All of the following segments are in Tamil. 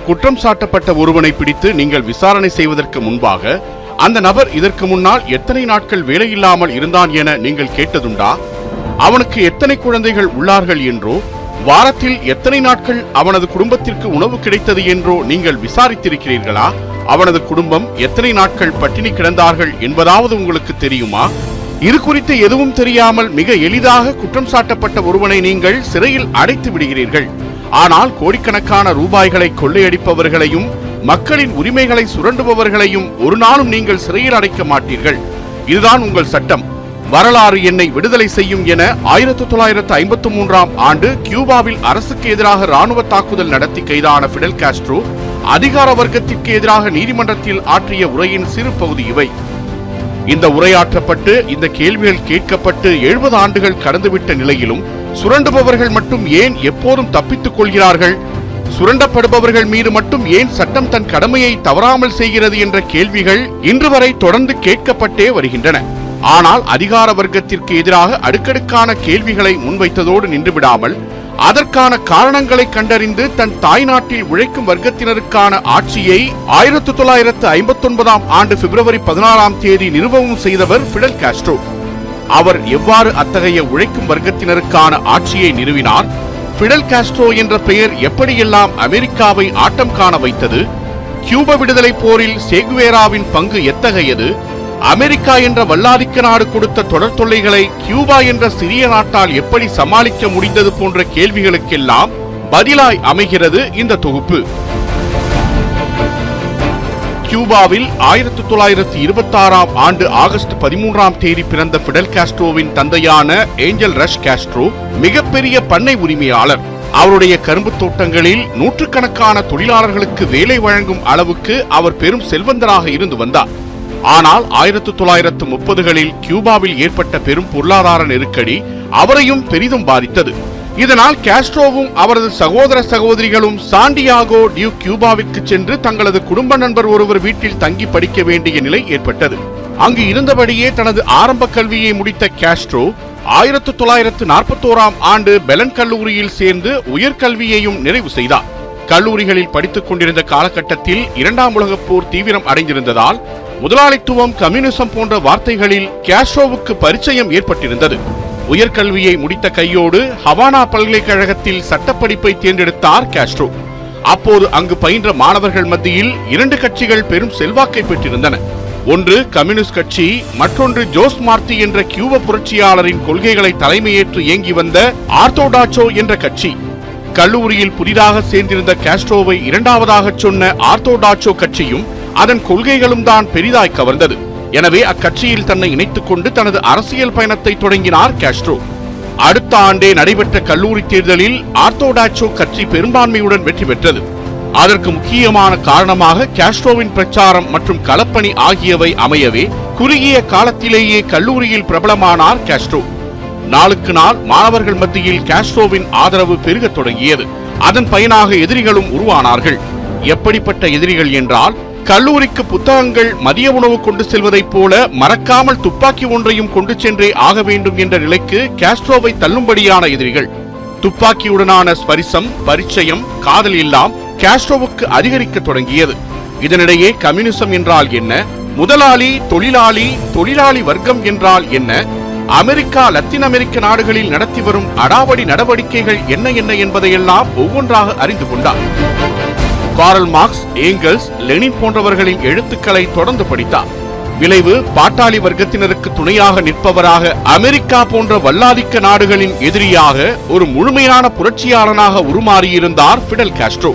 குற்றம் சாட்டப்பட்ட ஒருவனை பிடித்து நீங்கள் விசாரணை செய்வதற்கு முன்பாக அந்த நபர் இதற்கு முன்னால் எத்தனை நாட்கள் வேலையில்லாமல் இருந்தான் என நீங்கள் கேட்டதுண்டா? அவனுக்கு எத்தனை குழந்தைகள் உள்ளார்கள் என்றோ, வாரத்தில் எத்தனை நாட்கள் அவனது குடும்பத்திற்கு உணவு கிடைத்தது என்றோ நீங்கள் விசாரித்திருக்கிறீர்களா? அவனது குடும்பம் எத்தனை நாட்கள் பட்டினி கிடந்தார்கள் என்பதாவது உங்களுக்கு தெரியுமா? இது குறித்து எதுவும் தெரியாமல் மிக எளிதாக குற்றம் சாட்டப்பட்ட ஒருவனை நீங்கள் சிறையில் அடைத்து விடுகிறீர்கள். ஆனால் கோடிக்கணக்கான ரூபாய்களை கொள்ளையடிப்பவர்களையும் மக்களின் உரிமைகளை சுரண்டுபவர்களையும் ஒரு நாளும் நீங்கள் சிறையில் அடைக்க மாட்டீர்கள். இதுதான் உங்கள் சட்டம். வரலாறு என்னை விடுதலை செய்யும் என 1953ஆம் ஆண்டு கியூபாவில் அரசுக்கு எதிராக ராணுவ தாக்குதல் நடத்தி கைதான பிடல் காஸ்ட்ரோ அதிகார வர்க்கத்திற்கு எதிராக நீதிமன்றத்தில் ஆற்றிய உரையின் சிறு பகுதி இவை. இந்த உரையாற்றப்பட்டு இந்த கேள்விகள் கேட்கப்பட்டு 70 ஆண்டுகள் கடந்துவிட்ட நிலையிலும் சுரண்டுபவர்கள் மட்டும் ஏன் எப்போதும் தப்பித்துக் கொள்கிறார்கள்? சுரண்டப்படுபவர்கள் மீது மட்டும் ஏன் சட்டம் தன் கடமையை தவறாமல் செய்கிறது என்ற கேள்விகள் இன்று வரை தொடர்ந்து கேட்கப்பட்டே வருகின்றன. ஆனால் அதிகார வர்க்கத்திற்கு எதிராக அடுக்கடுக்கான கேள்விகளை முன்வைத்ததோடு நின்றுவிடாமல் அதற்கான காரணங்களை கண்டறிந்து தன் தாய்நாட்டில் உழைக்கும் வர்க்கத்தினருக்கான ஆட்சியை 1959ஆம் ஆண்டு பிப்ரவரி 16ஆம் தேதி நிறுவவும் செய்தவர் பிடல் காஸ்ட்ரோ. அவர் எவ்வாறு அத்தகைய உழைக்கும் வர்க்கத்தினருக்கான ஆட்சியை நிறுவினார்? பிடல் காஸ்ட்ரோ என்ற பெயர் எப்படியெல்லாம் அமெரிக்காவை ஆட்டம் காண வைத்தது? கியூபா விடுதலை போரில் சேகுவேராவின் பங்கு எத்தகையது? அமெரிக்கா என்ற வல்லாதிக்க நாடு கொடுத்த தொடர் தொல்லைகளை கியூபா என்ற சிறிய நாட்டால் எப்படி சமாளிக்க முடிந்தது போன்ற கேள்விகளுக்கெல்லாம் பதிலாய் அமைகிறது இந்த தொகுப்பு. கியூபாவில் 1926ஆம் ஆண்டு ஆகஸ்ட் 13ஆம் தேதி பிறந்த பிடல் காஸ்ட்ரோவின் தந்தையான ஏஞ்சல் ரஷ் காஸ்ட்ரோ மிகப்பெரிய பண்ணை உரிமையாளர். அவருடைய கரும்பு தோட்டங்களில் நூற்றுக்கணக்கான தொழிலாளர்களுக்கு வேலை வழங்கும் அளவுக்கு அவர் பெரும் செல்வந்தராக இருந்து வந்தார். ஆனால் 1930களில் கியூபாவில் ஏற்பட்ட பெரும் பொருளாதார நெருக்கடி அவரையும் பெரிதும் பாதித்தது. இதனால் காஸ்ட்ரோவும் அவரது சகோதர சகோதரிகளும் சாண்டியாகோ டியூ கியூபாவிற்கு சென்று தங்களது குடும்ப நண்பர் ஒருவர் வீட்டில் தங்கி படிக்க வேண்டிய நிலை ஏற்பட்டது. அங்கு இருந்தபடியே தனது ஆரம்ப கல்வியை முடித்த காஸ்ட்ரோ 1941ஆம் ஆண்டு பெலன் கல்லூரியில் சேர்ந்து உயர்கல்வியையும் நிறைவு செய்தார். கல்லூரிகளில் படித்துக் கொண்டிருந்த காலகட்டத்தில் 2ஆம் உலகப் போர் தீவிரம் அடைந்திருந்ததால் முதலாளித்துவம், கம்யூனிசம் போன்ற வார்த்தைகளில் காஸ்ட்ரோவுக்கு பரிச்சயம் ஏற்பட்டிருந்தது. உயர்கல்வியை முடித்த கையோடு ஹவானா பல்கலைக்கழகத்தில் சட்டப்படிப்பை தேர்ந்தெடுத்தார் காஸ்ட்ரோ. அப்போது அங்கு பயின்ற மாணவர்கள் மத்தியில் 2 கட்சிகள் பெரும் செல்வாக்கை பெற்றிருந்தன. ஒன்று கம்யூனிஸ்ட் கட்சி, மற்றொன்று ஜோஸ் மார்த்தி என்ற கியூப புரட்சியாளரின் கொள்கைகளை தலைமையேற்று இயங்கி வந்த ஆர்த்தோடாச்சோ என்ற கட்சி. கல்லூரியில் புதிதாக சேர்ந்திருந்த காஸ்ட்ரோவை இரண்டாவதாக சொன்ன ஆர்த்தோடாச்சோ கட்சியும் அதன் கொள்கைகளும் தான் பெரிதாய் கவர்ந்தது. எனவே அக்கட்சியில் தன்னை இணைத்துக் கொண்டு தனது அரசியல் பயணத்தை தொடங்கினார் காஸ்ட்ரோ. அடுத்த ஆண்டே நடைபெற்ற கல்லூரி தேர்தலில் ஆர்த்தோடாச்சோ கட்சி பெரும்பான்மையுடன் வெற்றி பெற்றது. அதற்கு முக்கியமான காரணமாக காஸ்ட்ரோவின் பிரச்சாரம் மற்றும் களப்பணி ஆகியவை அமையவே குறுகிய காலத்திலேயே கல்லூரியில் பிரபலமானார் காஸ்ட்ரோ. நாளுக்கு நாள் மாணவர்கள் மத்தியில் காஸ்ட்ரோவின் ஆதரவு பெருக தொடங்கியது. அதன் பயனாக எதிரிகளும் உருவானார்கள். எப்படிப்பட்ட எதிரிகள் என்றால், கல்லூரிக்கு புத்தகங்கள், மதிய உணவு கொண்டு செல்வதைப் போல மறக்காமல் துப்பாக்கி ஒன்றையும் கொண்டு சென்றே ஆக வேண்டும் என்ற நிலைக்கு காஸ்ட்ரோவை தள்ளும்படியான எதிரிகள். துப்பாக்கியுடனான ஸ்பரிசம், பரிச்சயம், காதல் எல்லாம் காஸ்ட்ரோவுக்கு அதிகரிக்க தொடங்கியது. இதனிடையே கம்யூனிசம் என்றால் என்ன, முதலாளி தொழிலாளி, தொழிலாளி வர்க்கம் என்றால் என்ன, அமெரிக்கா லத்தீன் அமெரிக்க நாடுகளில் நடத்தி வரும் அடாவடி நடவடிக்கைகள் என்ன என்ன என்பதையெல்லாம் ஒவ்வொன்றாக அறிந்து கொண்டார். கார்ல் மார்க்ஸ், ஏங்கல்ஸ், லெனின் போன்றவர்களின் எழுத்துக்களை தொடர்ந்து படித்தார். விளைவு, பாட்டாளி வர்க்கத்தினருக்கு துணையாக நிற்பவராக, அமெரிக்கா போன்ற வல்லாதிக்க நாடுகளின் எதிரியாக ஒரு முழுமையான புரட்சியாளனாக உருமாறியிருந்தார் பிடல் காஸ்ட்ரோ.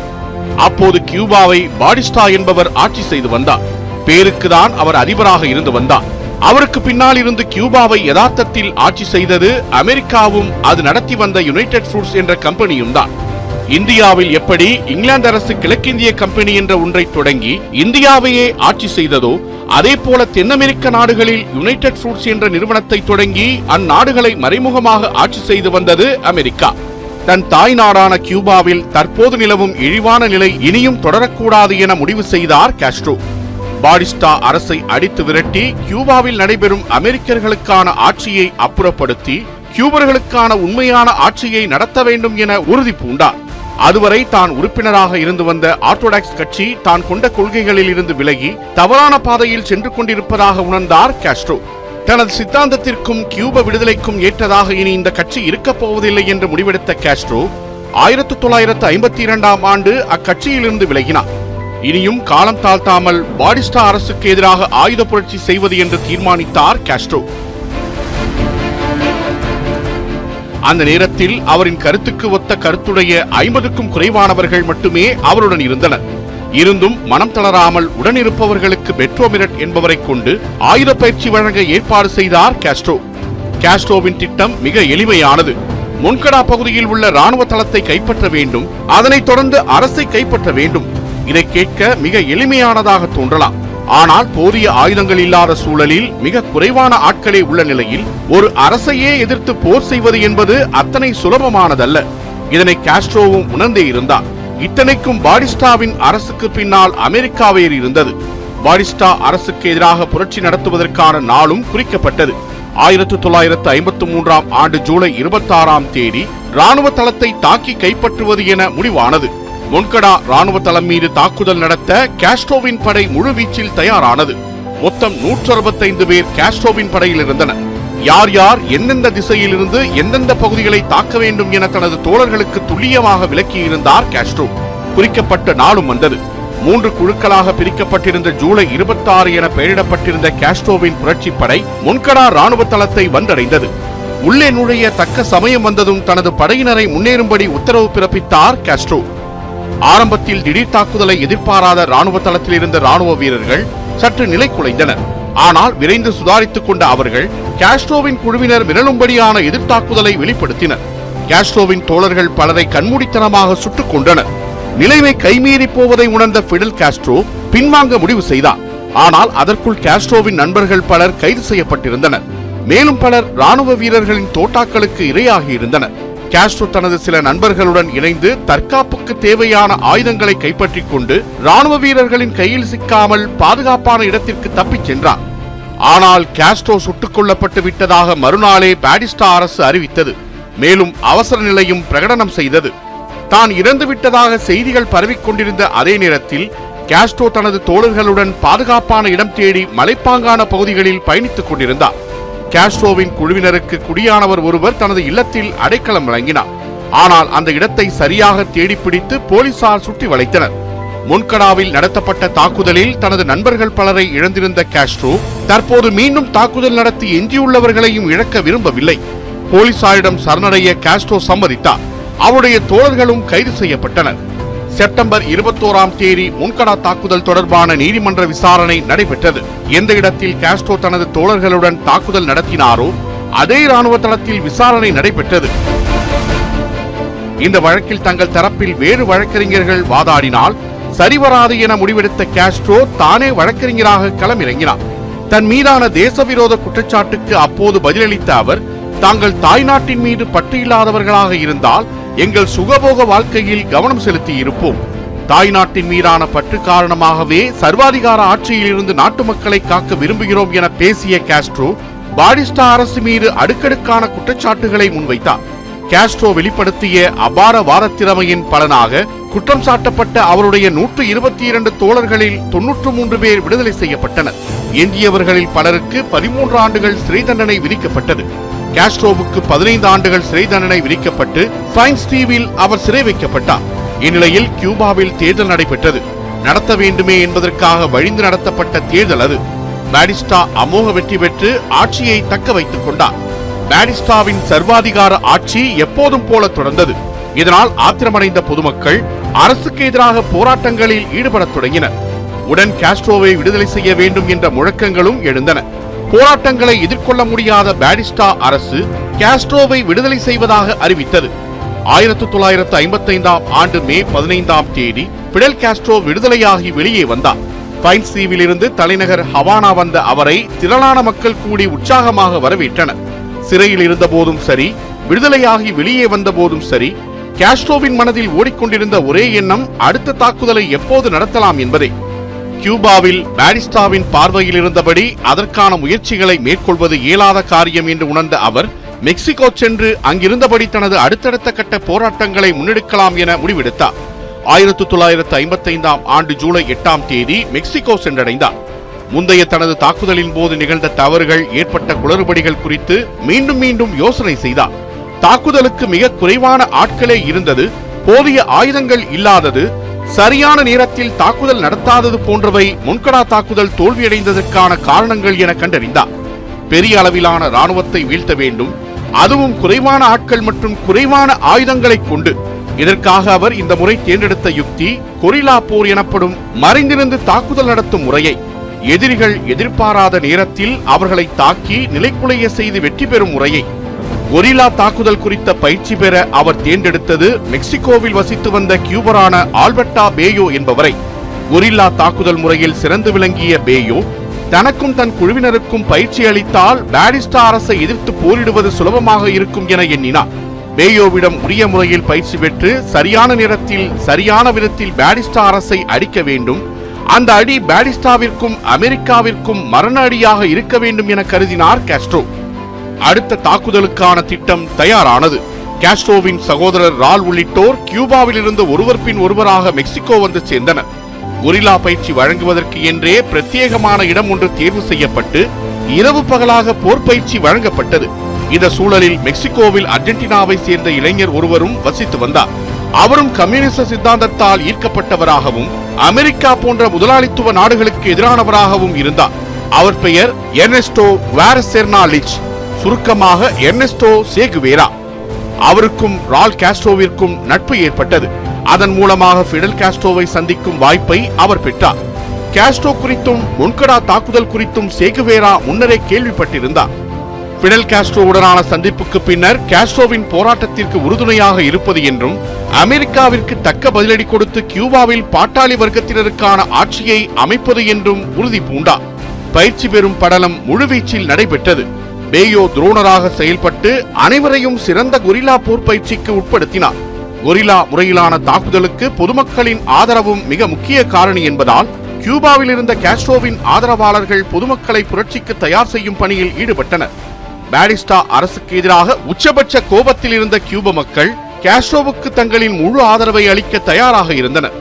அப்போது கியூபாவை பாடிஸ்டா என்பவர் ஆட்சி செய்து வந்தார். பேருக்குதான் அவர் அதிபராக இருந்து வந்தார். அவருக்கு பின்னால் இருந்து கியூபாவை யதார்த்தத்தில் ஆட்சி செய்தது அமெரிக்காவும் அது நடத்தி வந்த யுனைடெட் ஃப்ரூட்ஸ் என்ற கம்பெனியும் தான். இந்தியாவில் எப்படி இங்கிலாந்து அரசு கிழக்கிந்திய கம்பெனி என்ற ஒன்றை தொடங்கி இந்தியாவையே ஆட்சி செய்ததோ, அதே போல தென் அமெரிக்க நாடுகளில் யுனைடெட் ஃப்ரூட்ஸ் என்ற நிறுவனத்தை தொடங்கி அந்நாடுகளை மறைமுகமாக ஆட்சி செய்து வந்தது அமெரிக்கா. தன் தாய் நாடான கியூபாவில் தற்போது நிலவும் இழிவான நிலை இனியும் தொடரக்கூடாது என முடிவு செய்தார் காஸ்ட்ரோ. பாடிஸ்டா அரசை அடித்து விரட்டி கியூபாவில் நடைபெறும் அமெரிக்கர்களுக்கான ஆட்சியை அப்புறப்படுத்தி கியூபர்களுக்கான உண்மையான ஆட்சியை நடத்த வேண்டும் என உறுதி பூண்டார். அதுவரை தான் உறுப்பினராக இருந்து வந்த ஆர்த்தோடாக்ஸ் கட்சி தான் கொண்ட கொள்கைகளில் இருந்து விலகி தவறான பாதையில் சென்று கொண்டிருப்பதாக உணர்ந்தார் காஸ்ட்ரோ. தனது சித்தாந்தத்திற்கும் கியூப விடுதலைக்கும் ஏற்றதாக இனி இந்த கட்சி இருக்கப் போவதில்லை என்று முடிவெடுத்த காஸ்ட்ரோ 1952ஆம் ஆண்டு அக்கட்சியிலிருந்து விலகினார். இனியும் காலம் தாழ்த்தாமல் பாடிஸ்டா அரசுக்கு எதிராக ஆயுத புரட்சி செய்வது என்று தீர்மானித்தார் காஸ்ட்ரோ. அந்த நேரத்தில் அவரின் கருத்துக்கு ஒத்த கருத்துடைய 50க்கும் குறைவானவர்கள் மட்டுமே அவருடன் இருந்தனர். இருந்தும் மனம் தளராமல் உடனிருப்பவர்களுக்கு பெட்ரோமிரட் என்பவரை கொண்டு ஆயுத பயிற்சி வழங்க ஏற்பாடு செய்தார் காஸ்ட்ரோ. காஸ்ட்ரோவின் திட்டம் மிக எளிமையானது. மொன்கடா பகுதியில் உள்ள ராணுவ தளத்தை கைப்பற்ற வேண்டும், அதனைத் தொடர்ந்து அரசை கைப்பற்ற வேண்டும். இதை கேட்க மிக எளிமையானதாக தோன்றலாம். ஆனால் போதிய ஆயுதங்கள் இல்லாத சூழலில் மிக குறைவான ஆட்களே உள்ள நிலையில் ஒரு அரசையே எதிர்த்து போர் செய்வது என்பது அத்தனை சுலபமானதல்ல. இதனை காஸ்ட்ரோவும் உணர்ந்தே இருந்தார். இத்தனைக்கும் பாடிஸ்டாவின் அரசுக்கு பின்னால் அமெரிக்காவே இருந்தது. பாடிஸ்டா அரசுக்கு எதிராக புரட்சி நடத்துவதற்கான நாளும் குறிக்கப்பட்டது. 1953ஆம் ஆண்டு ஜூலை 26ஆம் தேதி ராணுவ தளத்தை தாக்கி கைப்பற்றுவது என முடிவானது. மொன்கடா ராணுவ தளம் மீது தாக்குதல் நடத்த காஸ்ட்ரோவின் படை முழுவீச்சில் தயாரானது. மொத்தம் 165 பேர் காஸ்ட்ரோவின் படையில் இருந்தனர். யார் யார் எந்தெந்த திசையில் இருந்து எந்தெந்த பகுதிகளை தாக்க வேண்டும் என தனது தோழர்களுக்கு துல்லியமாக விளக்கியிருந்தார் காஸ்ட்ரோ. குறிக்கப்பட்ட நாளும் வந்தது. 3 குழுக்களாக பிரிக்கப்பட்டிருந்த ஜூலை 26 என பெயரிடப்பட்டிருந்த காஸ்ட்ரோவின் புரட்சி படை மொன்கடா ராணுவ தளத்தை வந்தடைந்தது. உள்ளே நுழைய தக்க சமயம் வந்ததும் தனது படையினரை முன்னேறும்படி உத்தரவு பிறப்பித்தார் காஸ்ட்ரோ. ஆரம்பத்தில் திடீர் தாக்குதலை எதிர்பாராத ராணுவ தளத்தில் இருந்த ராணுவ வீரர்கள் சற்று நிலை குலைந்தனர். ஆனால் விரைந்து சுதாரித்துக் கொண்ட அவர்கள் காஸ்ட்ரோவின் குழுவினர் விரலும்படியான எதிர்த்தாக்குதலை வெளிப்படுத்தினர். காஸ்ட்ரோவின் தோழர்கள் பலரை கண்மூடித்தனமாக சுட்டுக் கொண்டனர். நிலைமை கைமீறி போவதை உணர்ந்த பிடல் காஸ்ட்ரோ பின்வாங்க முடிவு செய்தார். ஆனால் அதற்குள் காஸ்ட்ரோவின் நண்பர்கள் பலர் கைது செய்யப்பட்டிருந்தனர். மேலும் பலர் ராணுவ வீரர்களின் தோட்டாக்களுக்கு இரையாகி இருந்தனர். காஸ்ட்ரோ தனது சில நண்பர்களுடன் இணைந்து தற்காப்புக்கு தேவையான ஆயுதங்களை கைப்பற்றிக் கொண்டு ராணுவ வீரர்களின் கையில் சிக்காமல் பாதுகாப்பான இடத்திற்கு தப்பிச் சென்றார். ஆனால் காஸ்ட்ரோ சுட்டுக் கொல்லப்பட்டு விட்டதாக மறுநாளே பாடிஸ்டா அரசு அறிவித்தது. மேலும் அவசர நிலையும் பிரகடனம் செய்தது. தான் இறந்து விட்டதாக செய்திகள் பரவிக்கொண்டிருந்த அதே நேரத்தில் காஸ்ட்ரோ தனது தோழர்களுடன் பாதுகாப்பான இடம் தேடி மலைப்பாங்கான பகுதிகளில் பயணித்துக் கொண்டிருந்தார். காஸ்ட்ரோவின் குழுவினருக்கு குடியானவர் ஒருவர் தனது இல்லத்தில் அடைக்கலம் வழங்கினார். ஆனால் அந்த இடத்தை சரியாக தேடிப்பிடித்து போலீசார் சுற்றி வளைத்தனர். மொன்கடாவில் நடத்தப்பட்ட தாக்குதலில் தனது நண்பர்கள் பலரை இழந்திருந்த காஸ்ட்ரோ தற்போது மீண்டும் தாக்குதல் நடத்தி எஞ்சியுள்ளவர்களையும் இழக்க விரும்பவில்லை. போலீசாரிடம் சரணடைய காஸ்ட்ரோ சம்மதித்தார். அவருடைய தோழர்களும் கைது செய்யப்பட்டனர். செப்டம்பர் 21ஆம் தேதி மொன்கடா தாக்குதல் தொடர்பான நீதிமன்ற விசாரணை நடைபெற்றது. எந்த இடத்தில் காஸ்ட்ரோ தனது தோழர்களுடன் தாக்குதல் நடத்தினாரோ அதே ராணுவ தளத்தில் விசாரணை நடைபெற்றது. இந்த வழக்கில் தங்கள் தரப்பில் வேறு வழக்கறிஞர்கள் வாதாடினால் சரிவராது என முடிவெடுத்த காஸ்ட்ரோ தானே வழக்கறிஞராக களமிறங்கினார். தன் மீதான தேசவிரோத குற்றச்சாட்டுக்கு அப்போது பதிலளித்த அவர், தாங்கள் தாய்நாட்டின் மீது பற்று இல்லாதவர்களாக இருந்தால் எங்கள் சுகபோக வாழ்க்கையில் கவனம் செலுத்தி இருப்போம். தாய்நாட்டின் மீதான பற்று காரணமாகவே சர்வாதிகார ஆட்சியில் இருந்து நாட்டு மக்களை காக்க விரும்புகிறோம் என பேசிய காஸ்ட்ரோ பாடிஸ்டா அரசு மீது அடுக்கடுக்கான குற்றச்சாட்டுகளை முன்வைத்தார். காஸ்ட்ரோ வெளிப்படுத்திய அபார வாதத்திறமையின் பலனாக குற்றம் சாட்டப்பட்ட அவருடைய 122 தோழர்களில் 93 பேர் விடுதலை செய்யப்பட்டனர். எஞ்சியவர்களில் பலருக்கு 13 ஆண்டுகள் சிறை தண்டனை விதிக்கப்பட்டது. காஸ்ட்ரோவுக்கு 15 ஆண்டுகள் சிறை தண்டனை விதிக்கப்பட்டு ஃபைன்ஸ் தீவில் அவர் சிறை வைக்கப்பட்டார். இந்நிலையில் கியூபாவில் தேர்தல் நடைபெற்றது. நடத்த வேண்டுமே என்பதற்காக வழிந்து நடத்தப்பட்ட தேர்தல் அது. பாடிஸ்டா அமோக வெற்றி பெற்று ஆட்சியை தக்க வைத்துக் கொண்டார். பாடிஸ்டாவின் சர்வாதிகார ஆட்சி எப்போதும் போல தொடர்ந்தது. இதனால் ஆத்திரமடைந்த பொதுமக்கள் அரசுக்கு எதிராக போராட்டங்களில் ஈடுபடத் தொடங்கினர். உடன் காஸ்ட்ரோவை விடுதலை செய்ய வேண்டும் என்ற முழக்கங்களும் எழுந்தன. போராட்டங்களை எதிர்கொள்ள முடியாத பாடிஸ்டா அரசு காஸ்ட்ரோவை விடுதலை செய்வதாக அறிவித்தது. 1955ஆம் ஆண்டு மே 15ஆம் தேதி பிடல் காஸ்ட்ரோ விடுதலையாகி வெளியே வந்தார். ஃபைன்ஸ் தீவில் இருந்து தலைநகர் ஹவானா வந்த அவரை திரளான மக்கள் கூடி உற்சாகமாக வரவேற்றனர். சிறையில் இருந்த போதும் சரி, விடுதலையாகி வெளியே வந்த போதும் சரி, காஸ்ட்ரோவின் மனதில் ஓடிக்கொண்டிருந்த ஒரே எண்ணம் அடுத்த தாக்குதலை எப்போது நடத்தலாம் என்பதே. கியூபாவில் பாடிஸ்டாவின் பார்வையில் இருந்தபடி அதற்கான முயற்சிகளை மேற்கொள்வது இயலாத காரியம் என்று உணர்ந்த அவர் மெக்சிகோ சென்று அங்கிருந்தபடி தனது அடுத்தடுத்த கட்ட போராட்டங்களை முன்னெடுக்கலாம் என முடிவெடுத்தார். 1955ஆம் ஆண்டு ஜூலை 8ஆம் தேதி மெக்சிகோ சென்றடைந்தார். முந்தைய தனது தாக்குதலின் போது நிகழ்ந்த தவறுகள், ஏற்பட்ட குளறுபடிகள் குறித்து மீண்டும் மீண்டும் யோசனை செய்தார். தாக்குதலுக்கு மிக குறைவான ஆட்களே இருந்தது, போதிய ஆயுதங்கள் இல்லாதது, சரியான நேரத்தில் தாக்குதல் நடத்தாதது போன்றவை முன்கடா தாக்குதல் தோல்வியடைந்ததற்கான காரணங்கள் என கண்டறிந்தார். பெரிய அளவிலான ராணுவத்தை வீழ்த்த வேண்டும், அதுவும் குறைவான ஆட்கள் மற்றும் குறைவான ஆயுதங்களை கொண்டு. இதற்காக அவர் இந்த முறை தேர்ந்தெடுத்த யுக்தி கொரில்லா போர் எனப்படும் மறைந்திருந்து தாக்குதல் நடத்தும் முறையை. எதிரிகள் எதிர்பாராத நேரத்தில் அவர்களை தாக்கி நிலைக்குலைய செய்து வெற்றி பெறும் முறையை. கொரில்லா தாக்குதல் குறித்த பயிற்சி பெற அவர் தேர்ந்தெடுத்தது மெக்சிகோவில் வசித்து வந்த கியூபரான ஆல்பர்டா பேயோ என்பவரை. கொரில்லா தாக்குதல் முறையில் சிறந்து விளங்கிய பேயோ தனக்கும் தன் குழுவினருக்கும் பயிற்சி அளித்தால் பாடிஸ்டா அரசை எதிர்த்து போரிடுவது சுலபமாக இருக்கும் என எண்ணினார். பேயோவிடம் உரிய முறையில் பயிற்சி பெற்று சரியான நேரத்தில் சரியான விதத்தில் பாடிஸ்டா அரசை அடிக்க வேண்டும். அந்த அடி பாடிஸ்டாவிற்கும் அமெரிக்காவிற்கும் மரண அடியாக இருக்க வேண்டும் என கருதினார் காஸ்ட்ரோ. அடுத்த தாக்குதலுக்கான திட்டம் தயாரானது. காஸ்ட்ரோவின் சகோதரர் ரால் உள்ளிட்டோர் கியூபாவில் இருந்து ஒருவர் பின் ஒருவராக மெக்சிகோ வந்து சேர்ந்தனர். கொரில்லா பயிற்சி வழங்குவதற்கு என்றே பிரத்யேகமான இடம் ஒன்று தேர்வு செய்யப்பட்டு இரவு பகலாக போர் பயிற்சி வழங்கப்பட்டது. இந்த சூழலில் மெக்சிகோவில் அர்ஜென்டினாவை சேர்ந்த இளைஞர் ஒருவரும் வசித்து வந்தார். அவரும் கம்யூனிச சித்தாந்தத்தால் ஈர்க்கப்பட்டவராகவும் அமெரிக்கா போன்ற முதலாளித்துவ நாடுகளுக்கு எதிரானவராகவும் இருந்தார். அவர் பெயர் எர்னெஸ்டோ குவாரசெர்னாலிச், சுருக்கமாக எர்னெஸ்டோ சேகுவேரா. அவருக்கும் ரால் காஸ்ட்ரோவிற்கும் நட்பு ஏற்பட்டது. அதன் மூலமாக பிடல் காஸ்ட்ரோவை சந்திக்கும் வாய்ப்பை அவர் பெற்றார். காஸ்ட்ரோ குறித்தும் முன்கடா தாக்குதல் குறித்தும் சேகுவேரா முன்னரே கேள்விப்பட்டிருந்தார். பிடல் காஸ்ட்ரோவுடனான சந்திப்புக்கு பின்னர் காஸ்ட்ரோவின் போராட்டத்திற்கு உறுதுணையாக இருப்பது என்றும் அமெரிக்காவிற்கு தக்க பதிலடி கொடுத்து கியூபாவில் பாட்டாளி வர்க்கத்தினருக்கான ஆட்சியை அமைப்பது என்றும் உறுதி பூண்டார். பயிற்சி பெறும் படலம் முழுவீச்சில் நடைபெற்றது. பேயோ துரோணராக செயல்பட்டு அனைவரையும் சிறந்த கொரில்லா போர் பயிற்சிக்கு உட்படுத்தினார். கொரில்லா முறையிலான தாக்குதலுக்கு பொதுமக்களின் ஆதரவும் மிக முக்கிய காரணி என்பதால் கியூபாவில் இருந்த காஸ்ட்ரோவின் ஆதரவாளர்கள் பொதுமக்களை புரட்சிக்கு தயார் செய்யும் பணியில் ஈடுபட்டனர். பாடிஸ்டா அரசுக்கு எதிராக உச்சபட்ச கோபத்தில் இருந்த கியூப மக்கள் காஸ்ட்ரோவுக்கு தங்களின் முழு ஆதரவை அளிக்க தயாராக இருந்தனர்.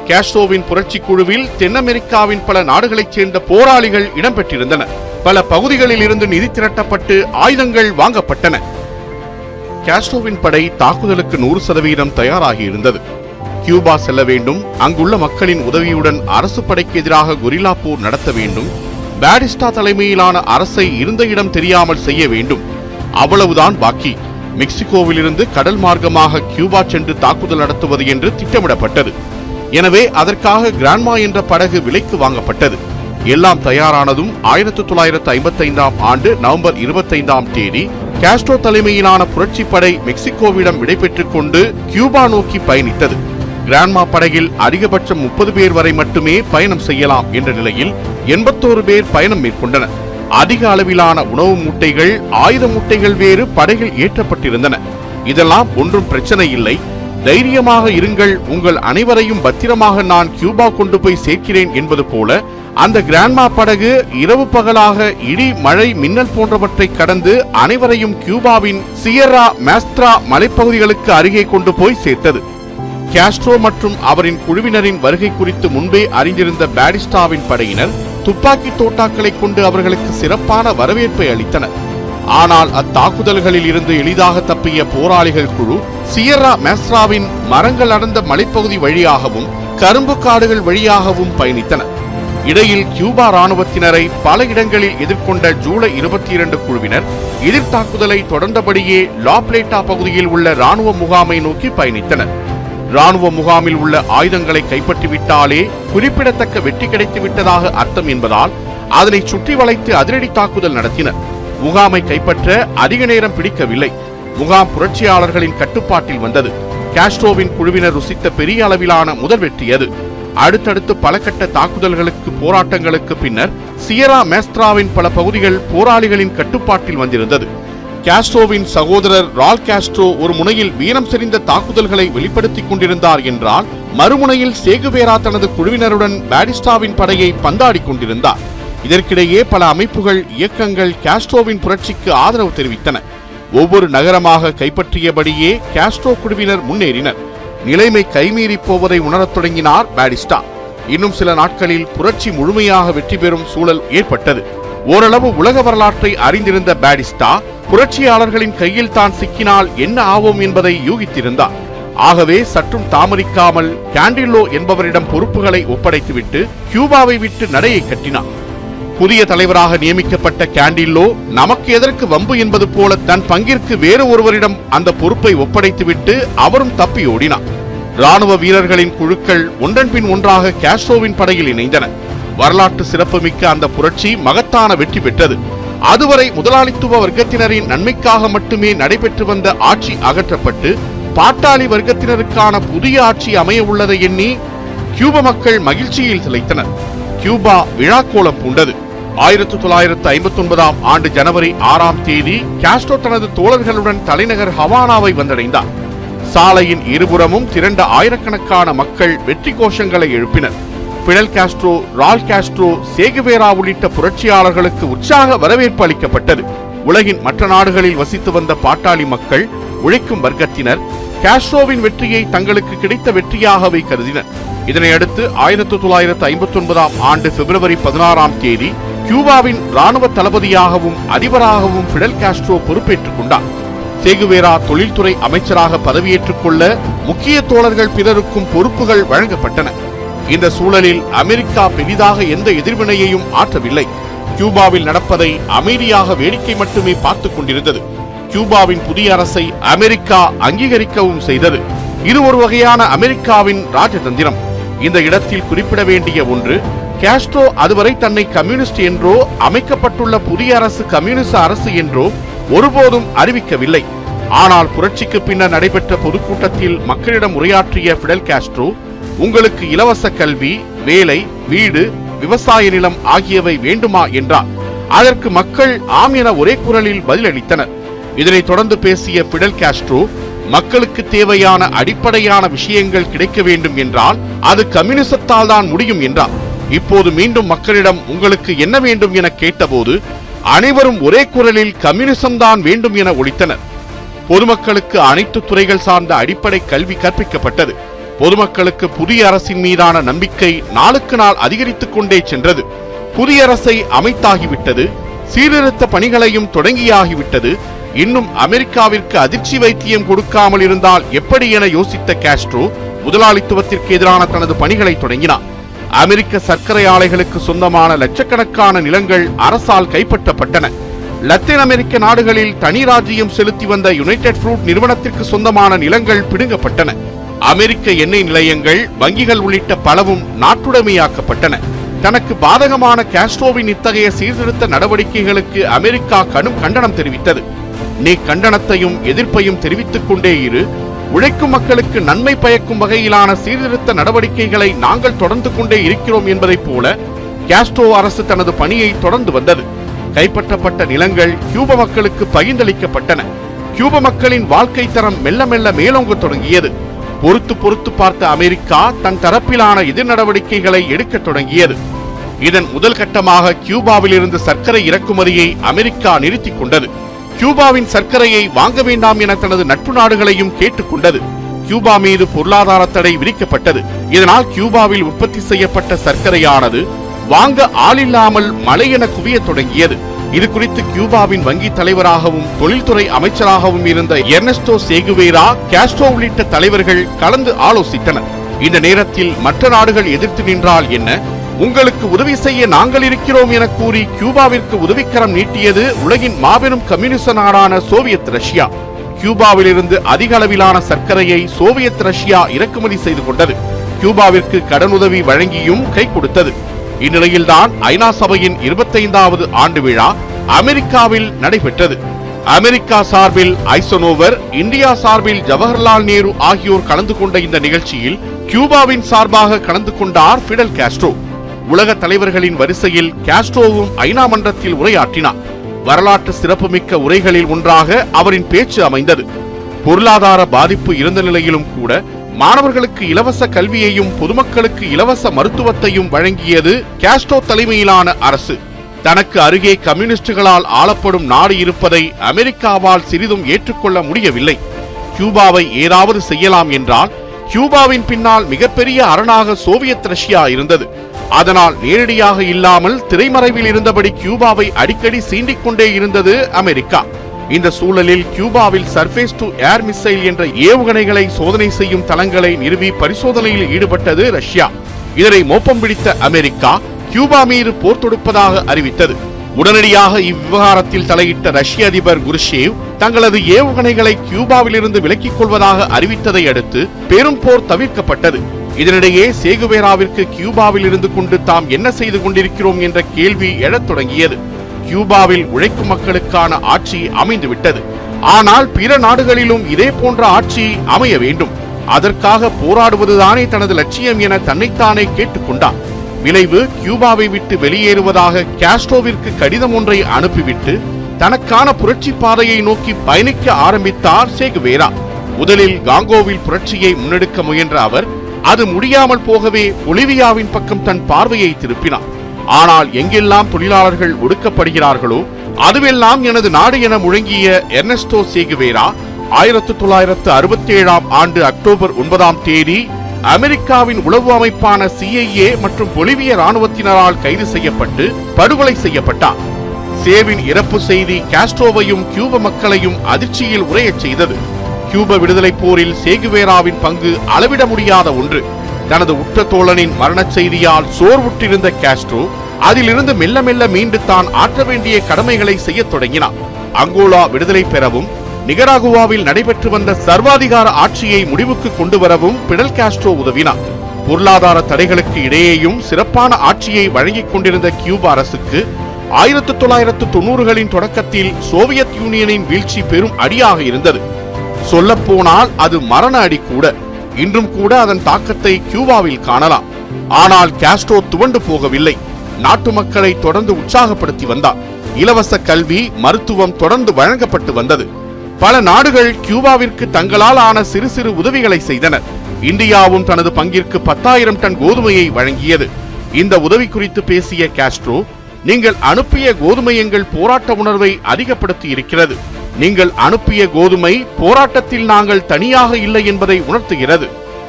காஸ்ட்ரோவின் புரட்சி குழுவில் தென் அமெரிக்காவின் பல நாடுகளைச் சேர்ந்த போராளிகள் இடம்பெற்றிருந்தனர். பல பகுதிகளில் இருந்து நிதி திரட்டப்பட்டு ஆயுதங்கள் வாங்கப்பட்டன. காஸ்ட்ரோவின் படை தாக்குதலுக்கு 100% தயாராகி இருந்தது. கியூபா செல்ல வேண்டும், அங்குள்ள மக்களின் உதவியுடன் அரசு படைக்கு எதிராக கொரில்லா போர் நடத்த வேண்டும், பாடிஸ்டா தலைமையிலான அரசை இருந்த இடம் தெரியாமல் செய்ய வேண்டும். அவ்வளவுதான் பாக்கி. மெக்சிகோவில் இருந்து கடல் மார்க்கமாக கியூபா சென்று தாக்குதல் நடத்துவது என்று திட்டமிடப்பட்டது. எனவே அதற்காக கிராண்ட்மா என்ற படகு விலைக்கு வாங்கப்பட்டது. எல்லாம் தயாரானதும் 1955ஆம் ஆண்டு நவம்பர் 25ஆம் தேதி காஸ்ட்ரோ தலைமையிலான புரட்சி படை மெக்சிகோவிடம் விடைபெற்றுக் கொண்டு கியூபா நோக்கி பயணித்தது. கிராண்ட்மா படகில் அதிகபட்சம் 30 பேர் வரை மட்டுமே பயணம் செய்யலாம் என்ற நிலையில் 81 பேர் பயணம் மேற்கொண்டனர். அதிக அளவிலான உணவு மூட்டைகள், ஆயுத மூட்டைகள் வேறு படகில் ஏற்றப்பட்டிருந்தன. இதெல்லாம் ஒன்றும் பிரச்சனை இல்லை, தைரியமாக இருங்கள், உங்கள் அனைவரையும் பத்திரமாக நான் கியூபா கொண்டு போய் சேர்க்கிறேன் என்பது போல அந்த கிராண்ட்மா படகு இரவு பகலாக இடி, மழை, மின்னல் போன்றவற்றை கடந்து அனைவரையும் கியூபாவின் சியரா மேஸ்ட்ரா மலைப்பகுதிகளுக்கு அருகே கொண்டு போய் சேர்த்தது. காஸ்ட்ரோ மற்றும் அவரின் குழுவினரின் வருகை குறித்து முன்பே அறிந்திருந்த பாடிஸ்டாவின் படையினர் துப்பாக்கி தோட்டாக்களை கொண்டு அவர்களுக்கு சிறப்பான வரவேற்பை அளித்தனர். ஆனால் அத்தாக்குதல்களில் இருந்து எளிதாக தப்பிய போராளிகள் குழு சியரா மேஸ்ட்ராவின் மரங்கள் அடர்ந்த மலைப்பகுதி வழியாகவும் கரும்பு காடுகள் வழியாகவும் பயணித்தனர். இடையில் கியூபா ராணுவத்தினரை பல இடங்களில் எதிர்கொண்ட ஜூலை 22 குழுவினர் எதிர்த்தாக்குதலை தொடர்ந்தபடியே லா பிளேட்டா பகுதியில் உள்ள ராணுவ முகாமை நோக்கி பயணித்தனர். ராணுவ முகாமில் உள்ள ஆயுதங்களை கைப்பற்றிவிட்டாலே குறிப்பிடத்தக்க வெற்றி கிடைத்து விட்டதாக அர்த்தம் என்பதால் அதனை சுற்றி வளைத்து அதிரடி தாக்குதல் நடத்தினர். முகாமை கைப்பற்ற அதிக நேரம் பிடிக்கவில்லை. முகாம் புரட்சியாளர்களின் கட்டுப்பாட்டில் வந்தது. காஸ்ட்ரோவின் குழுவினர் ருசித்த பெரிய அளவிலான முதல் வெற்றி அது. அடுத்தடுத்து பல கட்ட தாக்குதல்களுக்கு, போராட்டங்களுக்கு பின்னர் சியரா மேஸ்ட்ராவின் பல பகுதிகள் போராளிகளின் கட்டுப்பாட்டில் வந்திருந்தது. காஸ்ட்ரோவின் சகோதரர் ரால் காஸ்ட்ரோ ஒரு முனையில் வீரம் செறிந்த தாக்குதல்களை வெளிப்படுத்திக் கொண்டிருந்தார் என்றால், மறுமுனையில் சேகுவேரா தனது குழுவினருடன் பாடிஸ்டாவின் படையை பந்தாடிக் கொண்டிருந்தார். இதற்கிடையே பல அமைப்புகள், இயக்கங்கள் காஸ்ட்ரோவின் புரட்சிக்கு ஆதரவு தெரிவித்தன. ஒவ்வொரு நகரமாக கைப்பற்றியபடியே காஸ்ட்ரோ குழுவினர் முன்னேறினர். நிலைமை கைமீறி போவதை உணரத் தொடங்கினார் பாடிஸ்டா. இன்னும் சில நாட்களில் புரட்சி முழுமையாக வெற்றி பெறும் சூழல் ஏற்பட்டது. ஓரளவு உலக வரலாற்றை அறிந்திருந்த பாடிஸ்டா புரட்சியாளர்களின் கையில் தான் சிக்கினால் என்ன ஆவோம் என்பதை யூகித்திருந்தார். ஆகவே சற்றும் தாமதிக்காமல் கேண்டில்லோ என்பவரிடம் பொறுப்புகளை ஒப்படைத்துவிட்டு கியூபாவை விட்டு நடையை கட்டினார். புதிய தலைவராக நியமிக்கப்பட்ட கேண்டில்லோ நமக்கு எதற்கு வம்பு என்பது போல தன் பங்கிற்கு வேறு ஒருவரிடம் அந்த பொறுப்பை ஒப்படைத்துவிட்டு அவரும் தப்பி ஓடினார். ராணுவ வீரர்களின் குழுக்கள் ஒன்றன் பின் ஒன்றாக காஸ்ட்ரோவின் படையில் இணைந்தன. வரலாற்று சிறப்புமிக்க அந்த புரட்சி மகத்தான வெற்றி பெற்றது. அதுவரை முதலாளித்துவ வர்க்கத்தினரின் நன்மைக்காக மட்டுமே நடைபெற்று வந்த ஆட்சி அகற்றப்பட்டு பாட்டாளி வர்க்கத்தினருக்கான புதிய ஆட்சி அமைய உள்ளதை எண்ணி கியூப மக்கள் மகிழ்ச்சியில் திளைத்தனர். கியூபா விழாக்கோலம் பூண்டது. 1959 ஆண்டு ஜனவரி 6ஆம் தேதி காஸ்ட்ரோ தனது தோழர்களுடன் தலைநகர் ஹவானாவை வந்தடைந்தார். சாலையின் இருபுறமும் திரண்ட ஆயிரக்கணக்கான மக்கள் வெற்றி கோஷங்களை எழுப்பினர். பிடல் காஸ்ட்ரோ, ரால் காஸ்ட்ரோ, சேகுவேரா உள்ளிட்ட புரட்சியாளர்களுக்கு உற்சாக வரவேற்பு அளிக்கப்பட்டது. உலகின் மற்ற நாடுகளில் வசித்து வந்த பாட்டாளி மக்கள், உழைக்கும் வர்க்கத்தினர் காஸ்ட்ரோவின் வெற்றியை தங்களுக்கு கிடைத்த வெற்றியாகவே கருதினர். இதனையடுத்து 1959 ஆண்டு பிப்ரவரி 16ஆம் தேதி கியூபாவின் ராணுவ தளபதியாகவும் அதிபராகவும் பிடல் காஸ்ட்ரோ பொறுப்பேற்றுக் கொண்டார். சேகுவேரா தொழில்துறை அமைச்சராக பதவியேற்றுக் கொள்ள முக்கிய தோழர்கள் பிறருக்கும் பொறுப்புகள் வழங்கப்பட்டன. இந்த சூழலில் அமெரிக்கா பெரிதாக எந்த எதிர்வினையையும் ஆற்றவில்லை. கியூபாவில் நடப்பதை அமைதியாக வேடிக்கை மட்டுமே பார்த்துக் கொண்டிருந்தது. கியூபாவின் புதிய அரசை அமெரிக்கா அங்கீகரிக்கவும் செய்தது. இது ஒரு வகையான அமெரிக்காவின் ராஜதந்திரம். இந்த இடத்தில் குறிப்பிட வேண்டிய ஒன்று, காஸ்ட்ரோ அதுவரை தன்னை கம்யூனிஸ்ட் என்றோ அமைக்கப்பட்டுள்ள புதிய அரசு கம்யூனிச அரசு என்றோ ஒருபோதும் அறிவிக்கவில்லை. ஆனால் புரட்சிக்கு பின்னர் நடைபெற்ற பொதுக்கூட்டத்தில் மக்களிடம் உரையாற்றிய பிடல் காஸ்ட்ரோ, உங்களுக்கு இலவச கல்வி, வேலை, வீடு, விவசாய நிலம் ஆகியவை வேண்டுமா என்றார். அதற்கு மக்கள் ஆம் என ஒரே குரலில் பதிலளித்தனர். இதனைத் தொடர்ந்து பேசிய பிடல் காஸ்ட்ரோ, மக்களுக்கு தேவையான அடிப்படையான விஷயங்கள் கிடைக்க வேண்டும் என்றால் அது கம்யூனிசத்தால் தான் முடியும் என்றார். இப்போது மீண்டும் மக்களிடம் உங்களுக்கு என்ன வேண்டும் என கேட்டபோது அனைவரும் ஒரே குரலில் கம்யூனிசம் தான் வேண்டும் என ஒலித்தனர். பொதுமக்களுக்கு அனைத்து துறைகள் சார்ந்த அடிப்படை கல்வி கற்பிக்கப்பட்டது. பொதுமக்களுக்கு புதிய அரசின் மீதான நம்பிக்கை நாளுக்கு நாள் அதிகரித்துக் கொண்டே சென்றது. புதிய அரசை அமைத்தாகிவிட்டது. சீர்திருத்த பணிகளையும் தொடங்கியாகிவிட்டது. இன்னும் அமெரிக்காவிற்கு அதிர்ச்சி வைத்தியம் கொடுக்காமல் இருந்தால் எப்படி என யோசித்த காஸ்ட்ரோ முதலாளித்துவத்திற்கு எதிரான தனது பணிகளை தொடங்கினார். அமெரிக்க சர்க்கரை ஆலைகளுக்கு சொந்தமான லட்சக்கணக்கான நிலங்கள் அரசால் கைப்பற்றப்பட்டன. லத்தீன் அமெரிக்க நாடுகளில் தனி ராஜ்யம் செலுத்தி வந்த யுனைடெட் ஃப்ரூட் நிறுவனத்திற்கு சொந்தமான நிலங்கள் பிடுங்கப்பட்டன. அமெரிக்க எண்ணெய் நிலையங்கள், வங்கிகள் உள்ளிட்ட பலவும் நாட்டுடைமையாக்கப்பட்டன. தனக்கு பாதகமான காஸ்ட்ரோவின் இத்தகைய சீர்திருத்த நடவடிக்கைகளுக்கு அமெரிக்கா கடும் கண்டனம் தெரிவித்தது. நீ கண்டனத்தையும் எதிர்ப்பையும் தெரிவித்துக் கொண்டே இரு, உழைக்கும் மக்களுக்கு நன்மை பயக்கும் வகையிலான சீர்திருத்த நடவடிக்கைகளை நாங்கள் தொடர்ந்து கொண்டே இருக்கிறோம் என்பதைப் போல காஸ்ட்ரோ அரசு தனது பணியை தொடர்ந்து வந்தது. கைப்பற்றப்பட்ட நிலங்கள் கியூப மக்களுக்கு பகிர்ந்தளிக்கப்பட்டன. கியூப மக்களின் வாழ்க்கை தரம் மெல்ல மெல்ல மேலோங்க தொடங்கியது. பொறுத்து பார்த்த அமெரிக்கா தன் தரப்பிலான எதிர் நடவடிக்கைகளை எடுக்க தொடங்கியது. இதன் முதல் கட்டமாக கியூபாவில் இருந்து சர்க்கரை இறக்குமதியை அமெரிக்கா நிறுத்திக் கொண்டது. கியூபாவின் சர்க்கரையை வாங்க வேண்டாம் என தனது நட்பு நாடுகளையும் கேட்டுக்கொண்டது. கியூபா மீது பொருளாதார தடை விதிக்கப்பட்டது. இதனால் கியூபாவில் உற்பத்தி செய்யப்பட்ட சர்க்கரையானது வாங்க ஆளில்லாமல் மலை என குவிய தொடங்கியது. இது குறித்து கியூபாவின் வங்கி தலைவராகவும் தொழில்துறை அமைச்சராகவும் இருந்த எர்னஸ்டோ சேகுவேரா, காஸ்ட்ரோ உள்ளிட்ட தலைவர்கள் கலந்து ஆலோசித்தனர். இந்த நேரத்தில் மற்ற நாடுகள் எதிர்த்து நின்றால் என்ன, உங்களுக்கு உதவி செய்ய நாங்கள் இருக்கிறோம் என கூறி கியூபாவிற்கு உதவிக்கரம் நீட்டியது உலகின் மாபெரும் கம்யூனிச நாடான சோவியத் ரஷ்யா. கியூபாவில் இருந்து அதிக அளவிலான சர்க்கரையை சோவியத் ரஷ்யா இறக்குமதி செய்து கொண்டது. கியூபாவிற்கு கடனுதவி வழங்கியும் கை கொடுத்தது. இந்நிலையில்தான் ஐநா சபையின் 25வது ஆண்டு விழா அமெரிக்காவில் நடைபெற்றது. அமெரிக்கா சார்பில் ஐசனோவர், இந்தியா சார்பில் ஜவஹர்லால் நேரு ஆகியோர் கலந்து கொண்ட இந்த நிகழ்ச்சியில் கியூபாவின் சார்பாக கலந்து கொண்டார் பிடல் காஸ்ட்ரோ. உலக தலைவர்களின் வரிசையில் காஸ்ட்ரோவும் ஐநா மன்றத்தில் உரையாற்றினார். வரலாற்று சிறப்புமிக்க உரைகளில் ஒன்றாக அவரின் பேச்சு அமைந்தது. பொருளாதார பாதிப்பு இருந்த நிலையிலும் கூட மாணவர்களுக்கு இலவச கல்வியையும் பொதுமக்களுக்கு இலவச மருத்துவத்தையும் வழங்கியது காஸ்ட்ரோ தலைமையிலான அரசு. தனக்கு அருகே கம்யூனிஸ்டுகளால் ஆளப்படும் நாடு இருப்பதை அமெரிக்காவால் சிறிதும் ஏற்றுக்கொள்ள முடியவில்லை. கியூபாவை ஏதாவது செய்யலாம் என்றால் கியூபாவின் பின்னால் மிகப்பெரிய அரணாக சோவியத் ரஷ்யா இருந்தது. அதனால் நேரடியாக இல்லாமல் திரைமறைவில் இருந்தபடி கியூபாவை அடிக்கடி சீண்டிக் கொண்டே இருந்தது அமெரிக்கா. இந்த சூழலில் கியூபாவில் சர்ஃபேஸ் டு ஏர் மிசைல் என்ற ஏவுகணைகளை சோதனை செய்யும் தளங்களை நிறுவி பரிசோதனையில் ஈடுபட்டது ரஷ்யா. இதனை மோப்பம் பிடித்த அமெரிக்கா கியூபா மீது போர் தொடுப்பதாக அறிவித்தது. உடனடியாக இவ்விவகாரத்தில் தலையிட்ட ரஷ்ய அதிபர் குர்ஷேவ் தங்களது ஏவுகணைகளை கியூபாவிலிருந்து விலக்கிக் கொள்வதாக அறிவித்ததை அடுத்து பெரும் போர் தவிர்க்கப்பட்டது. இதனிடையே சேகுவேராவிற்கு கியூபாவில் இருந்து கொண்டு தாம் என்ன செய்து கொண்டிருக்கிறோம் என்ற கேள்வி எழத் தொடங்கியது. கியூபாவில் உழைக்கும் மக்களுக்கான ஆட்சி அமைந்துவிட்டது. ஆனால் பிற நாடுகளிலும் இதே போன்ற ஆட்சி அமைய வேண்டும். அதற்காக போராடுவதுதானே தனது லட்சியம் என தன்னைத்தானே கேட்டுக்கொண்டார். விளைவு கியூபாவை விட்டு வெளியேறுவதாக காஸ்ட்ரோவிற்கு கடிதம் ஒன்றை அனுப்பிவிட்டு தனக்கான புரட்சி பாதையை நோக்கி பயணிக்க ஆரம்பித்தார் சேகுவேரா. முதலில் காங்கோவில் புரட்சியை முன்னெடுக்க முயன்ற அவர் அது முடியாமல் போகவே பொலிவியாவின் பக்கம் தன் பார்வையை திருப்பினார். ஆனால் எங்கெல்லாம் தொழிலாளர்கள் ஒடுக்கப்படுகிறார்களோ அதுவெல்லாம் எனது நாடு என முழங்கிய எர்னெஸ்டோ சேகுவேரா 1967 ஆண்டு அக்டோபர் 9 அமெரிக்காவின் உளவு அமைப்பான CIA மற்றும் பொலிவிய ராணுவத்தினரால் கைது செய்யப்பட்டு படுகொலை செய்யப்பட்டார். சேவின் இறப்பு செய்தி காஸ்ட்ரோவையும் கியூப மக்களையும் அதிர்ச்சியில் உறையச் செய்தது. கியூப விடுதலை போரில் சேகுவேராவின் பங்கு அளவிட முடியாத ஒன்று. தனது உற்ற தோழனின் மரண செய்தியால் சோர்வுற்றிருந்த காஸ்ட்ரோ அதிலிருந்து மெல்ல மெல்ல மீண்டு தான் ஆற்ற வேண்டிய கடமைகளை செய்ய தொடங்கினார். அங்கோலா விடுதலை பெறவும் நிகராகுவாவில் நடைபெற்று வந்த சர்வாதிகார ஆட்சியை முடிவுக்கு கொண்டு வரவும் பிடல் காஸ்ட்ரோ உதவினார். பொருளாதார தடைகளுக்கு இடையேயும் சிறப்பான ஆட்சியை வழங்கிக் கொண்டிருந்த கியூபா அரசுக்கு 1990களின் தொடக்கத்தில் சோவியத் யூனியனின் வீழ்ச்சி பெரும் அடியாக இருந்தது. சொல்லப்போனால் அது மரண அடி கூட. இன்றும் கூட அதன் தாக்கத்தை கியூபாவில் காணலாம். ஆனால் காஸ்ட்ரோ துவண்டு போகவில்லை. நாட்டு மக்களை தொடர்ந்து உற்சாகப்படுத்தி வந்தார். இலவச கல்வி, மருத்துவம் தொடர்ந்து வழங்கப்பட்டு வந்தது. பல நாடுகள் கியூபாவிற்கு தங்களால் ஆன சிறு சிறு உதவிகளை செய்தனர். இந்தியாவும் தனது பங்கிற்கு 10,000 டன் கோதுமையை வழங்கியது. இந்த உதவி குறித்து பேசிய காஸ்ட்ரோ, நீங்கள் அனுப்பிய கோதுமை எங்கள் போராட்ட உணர்வை அதிகப்படுத்தி இருக்கிறது. நீங்கள் அனுப்பிய கோதுமை போராட்டத்தில் நாங்கள் தனியாக இல்லை என்பதை உணர்த்துகிறது.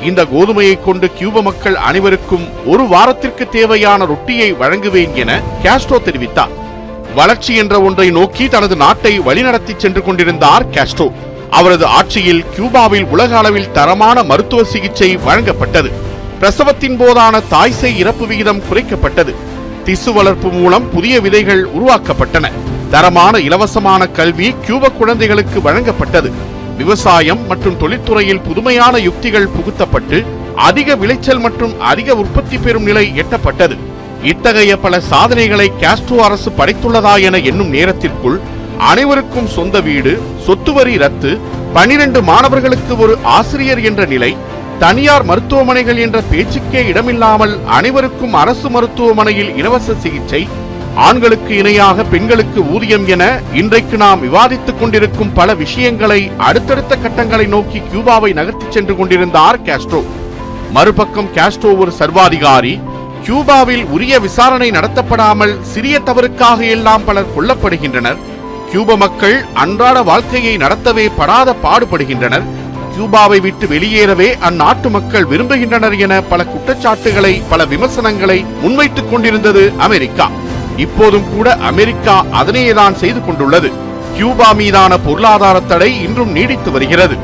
இந்த கோதுமையை கொண்டு கியூப மக்கள் அனைவருக்கும் ஒரு வாரத்திற்கு தேவையான ரொட்டியை வழங்குவேன் என காஸ்ட்ரோ தெரிவித்தார். வளர்ச்சி என்ற ஒன்றை நோக்கி தனது நாட்டை வழிநடத்தி சென்று கொண்டிருந்தார் காஸ்ட்ரோ. அவரது ஆட்சியில் கியூபாவில் உலக அளவில் தரமான மருத்துவ சிகிச்சை வழங்கப்பட்டது. பிரசவத்தின் போதான தாய்சேய் இறப்பு விகிதம் குறைக்கப்பட்டது. திசு வளர்ப்பு மூலம் புதிய விதைகள் உருவாக்கப்பட்டன. தரமான இலவசமான கல்வி கியூப குழந்தைகளுக்கு வழங்கப்பட்டது. விவசாயம் மற்றும் தொழில்துறையில் புதுமையான யுக்திகள் புகுத்தப்பட்டு அதிக விளைச்சல் மற்றும் அதிக உற்பத்தி பெறும் நிலை எட்டப்பட்டது. இத்தகைய பல சாதனைகளை காஸ்ட்ரோ அரசு படைத்துள்ளதா என எண்ணும் நேரத்திற்குள் அனைவருக்கும் சொந்த வீடு, சொத்து வரி ரத்து, 12 மாணவர்களுக்கு ஒரு ஆசிரியர் என்ற நிலை, தனியார் மருத்துவமனைகள் என்ற பேச்சுக்கே இடமில்லாமல் அனைவருக்கும் அரசு மருத்துவமனையில் இலவச சிகிச்சை, ஆண்களுக்கு இணையாக பெண்களுக்கு ஊதியம் என இன்றைக்கு நாம் விவாதித்துக் கொண்டிருக்கும் பல விஷயங்களை அடுத்தடுத்த கட்டங்களை நோக்கி கியூபாவை நகர்த்தி சென்று கொண்டிருந்தார் காஸ்ட்ரோ. மறுபக்கம் காஸ்ட்ரோ ஒரு சர்வாதிகாரி. கியூபாவில் உரிய விசாரணை நடத்தப்படாமல் சிறிய தவறுக்காக எல்லாம் பலர் கொல்லப்படுகின்றனர். கியூப மக்கள் அன்றாட வாழ்க்கையை நடத்தவே படாத பாடுபடுகின்றனர். கியூபாவை விட்டு வெளியேறவே அந்நாட்டு மக்கள் விரும்புகின்றனர் என பல குற்றச்சாட்டுகளை, பல விமர்சனங்களை முன்வைத்துக் கொண்டிருந்தது அமெரிக்கா. இப்போதும் கூட அமெரிக்கா அதனையேதான் செய்து கொண்டுள்ளது. கியூபா மீதான பொருளாதார தடை இன்றும் நீடித்து வருகிறது.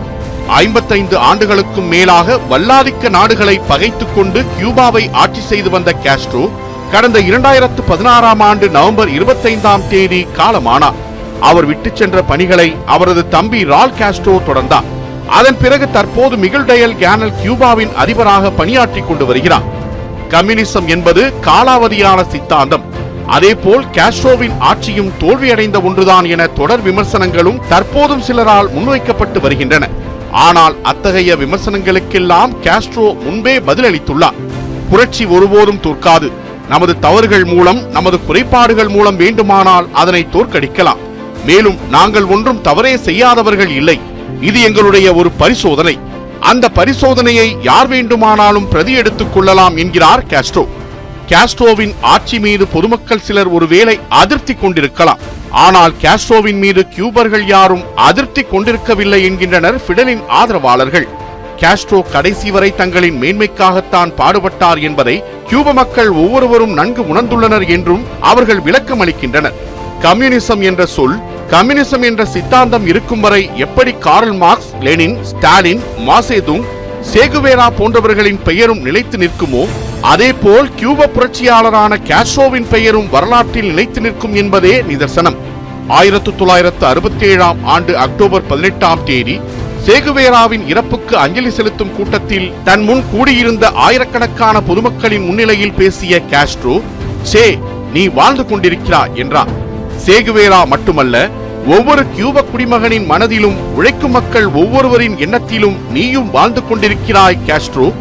55 ஆண்டுகளுக்கும் மேலாக வல்லாதிக்க நாடுகளை பகைத்துக் கொண்டு கியூபாவை ஆட்சி செய்து வந்த காஸ்ட்ரோ கடந்த 2016 ஆண்டு நவம்பர் 25 காலமானார். அவர் விட்டுச் சென்ற பணிகளை அவரது தம்பி ரால் காஸ்ட்ரோ தொடர்ந்தார். அதன் பிறகு தற்போது மிகுல் டயல் கேனல் கியூபாவின் அதிபராக பணியாற்றிக் கொண்டு வருகிறார். கம்யூனிசம் என்பது காலாவதியான சித்தாந்தம். அதேபோல் காஸ்ட்ரோவின் ஆட்சியும் தோல்வியடைந்த ஒன்றுதான் என தொடர் விமர்சனங்களும் தற்போதும் சிலரால் முன்வைக்கப்பட்டு வருகின்றன. ஆனால் அத்தகைய விமர்சனங்களுக்கெல்லாம் காஸ்ட்ரோ முன்பே பதிலளித்துள்ளார். புரட்சி ஒருபோதும் தோற்காது. நமது தவறுகள் மூலம், நமது குறைபாடுகள் மூலம் வேண்டுமானால் அதனை தோற்கடிக்கலாம். மேலும் நாங்கள் ஒன்றும் தவறே செய்யாதவர்கள் இல்லை. இது எங்களுடைய ஒரு பரிசோதனை. அந்த பரிசோதனையை யார் வேண்டுமானாலும் பிரதி எடுத்துக் கொள்ளலாம் என்கிறார் காஸ்ட்ரோ. காஸ்ட்ரோவின் ஆட்சி மீது பொதுமக்கள் சிலர் ஒருவேளை அதிருப்தி கொண்டிருக்கலாம். ஆனால் காஸ்ட்ரோவின் மீது கியூபர்கள் யாரும் அதிருப்தி கொண்டிருக்கவில்லை என்கின்றனர் பிடலின் ஆதரவாளர்கள். காஸ்ட்ரோ கடைசி வரை தங்களின் மேன்மைக்காகத்தான் பாடுபட்டார் என்பதை கியூப மக்கள் ஒவ்வொருவரும் நன்கு உணர்ந்துள்ளனர் என்றும் அவர்கள் விளக்கம் அளிக்கின்றனர். கம்யூனிசம் என்ற சொல், கம்யூனிசம் என்ற சித்தாந்தம் இருக்கும் வரை எப்படி Karl Marx, Lenin, Stalin, Mao Zedong, Che Guevara போன்றவர்களின் பெயரும் நிலைத்து நிற்குமோ அதேபோல் கியூப புரட்சியாளரான காஸ்ட்ரோவின் பெயரும் வரலாற்றில் நிலைத்து நிற்கும் என்பதே நிதர்சனம். 1967 ஆண்டு அக்டோபர் 18ஆம் தேதி சேகுவேராவின் இறப்புக்கு அஞ்சலி செலுத்தும் கூட்டத்தில் தன் முன் கூடியிருந்த ஆயிரக்கணக்கான பொதுமக்களின் முன்னிலையில் பேசிய காஸ்ட்ரோ, "சே, நீ வாழ்ந்து கொண்டிருக்கிறாய்" என்றார். சேகுவேரா மட்டுமல்ல, ஒவ்வொரு கியூப குடிமகனின் மனதிலும், உழைக்கும் மக்கள் ஒவ்வொருவரின் எண்ணத்திலும் நீயும் வாழ்ந்து கொண்டிருக்கிறாய் காஸ்ட்ரோ.